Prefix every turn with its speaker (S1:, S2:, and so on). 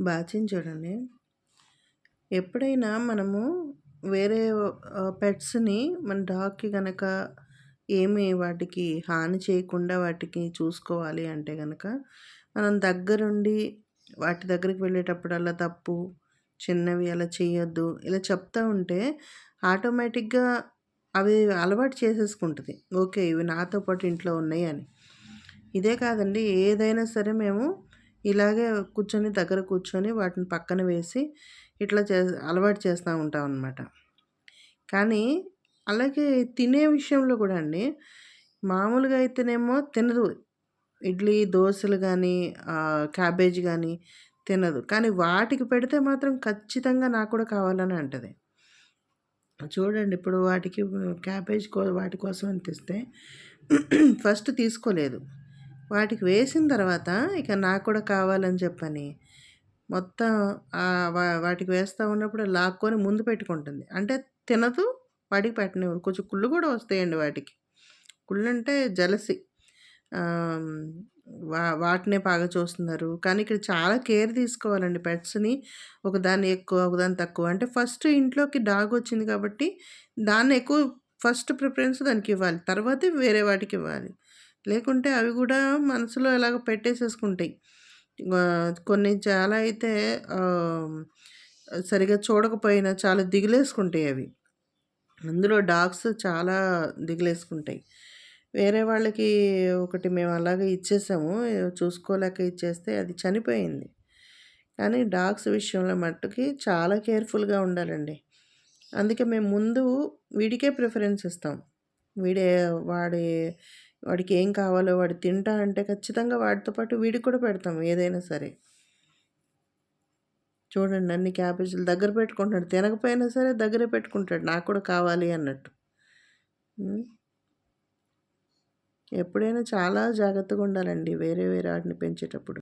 S1: బాచిని చూడండి. ఎప్పుడైనా మనము వేరే పెట్స్‌ని మన డాగ్‌కి గనక ఏమి వాటికి హాని చేయకుండా వాటికి చూసుకోవాలి అంటే గనక, మనం దగ్గరుండి వాటి దగ్గరికి వెళ్ళేటప్పుడల్లా తప్పు, చిన్నవి అలా చేయొద్దు, ఇలా చెప్తా ఉంటే ఆటోమేటిక్‌గా అవి అలవాటు చేసేసుకుంటది. ఓకే. ఇవి నాతో పాటు ఇంట్లో ఉన్నాయి అని. ఇదే కాదండి, ఏదైనా సరే మేము ఇలాగే దగ్గర కూర్చొని వాటిని పక్కన వేసి ఇట్లా అలవాటు చేస్తా ఉంటామనమాట. కానీ అలాగే తినే విషయంలో కూడా అండి, మామూలుగా అయితేనేమో తినదు. ఇడ్లీ, దోసలు గానీ, క్యాబేజీ గానీ తినదు. కానీ వాటికి పెడితే మాత్రం ఖచ్చితంగా నాకు కూడా కావాలని అంటది. చూడండి, ఇప్పుడు వాటికి క్యాబేజ్ వాటి కోసం అని తెస్తే ఫస్ట్ తీసుకోలేదు. వాటికి వేసిన తర్వాత ఇక నాకు కూడా కావాలని చెప్పని మొత్తం వాటికి వేస్తా ఉన్నప్పుడు లాక్కొని ముందు పెట్టుకుంటుంది. అంటే తినదు, వాటికి పెట్టనివ్వదు. కొంచెం కుళ్ళు కూడా వస్తాయండి వాటికి. కుళ్ళు అంటే జెలసీ. వాటినే బాగా చూస్తున్నారు. కానీ ఇక్కడ చాలా కేర్ తీసుకోవాలండి పెట్స్‌ని. ఒకదాన్ని ఎక్కువ, ఒకదాన్ని తక్కువ. అంటే ఫస్ట్ ఇంట్లోకి డాగ్ వచ్చింది కాబట్టి దాన్ని ఎక్కువ ఫస్ట్ ప్రిఫరెన్స్ దానికివ్వాలి. తర్వాతే వేరే వాటికివ్వాలి. లేకుంటే అవి గూడా మనసులో ఎలాగో పెట్టేసేసుకుంటాయి. కొన్ని చాలా అయితే సరిగ్గా చూడకపోయినా చాలా దిగులేసుకుంటాయి అవి. అందులో డాగ్స్ చాలా దిగులేసుకుంటాయి. వేరే వాళ్ళకి ఒకటి మేము అలాగే ఇచ్చేసాము. చూసుకోలేక ఇచ్చేస్తే అది చనిపోయింది. కానీ డాగ్స్ విషయంలో మట్టుకి చాలా కేర్‌ఫుల్‌గా ఉండాలండి. అందుకే మేము ముందు వీడికే ప్రిఫరెన్స్ ఇస్తాం. వీడే వాడి వాడికి ఏం కావాలో వాడు తింటా అంటే ఖచ్చితంగా వాడితో పాటు వీడికి కూడా పెడతాం ఏదైనా సరే. చూడండి, అన్ని క్యాబేజీలు దగ్గర పెట్టుకుంటున్నాడు. తినకపోయినా సరే దగ్గరే పెట్టుకుంటాడు, నాకు కూడా కావాలి అన్నట్టు. ఎప్పుడైనా చాలా జాగ్రత్తగా ఉండాలండి వేరే వేరే వాటిని పెంచేటప్పుడు.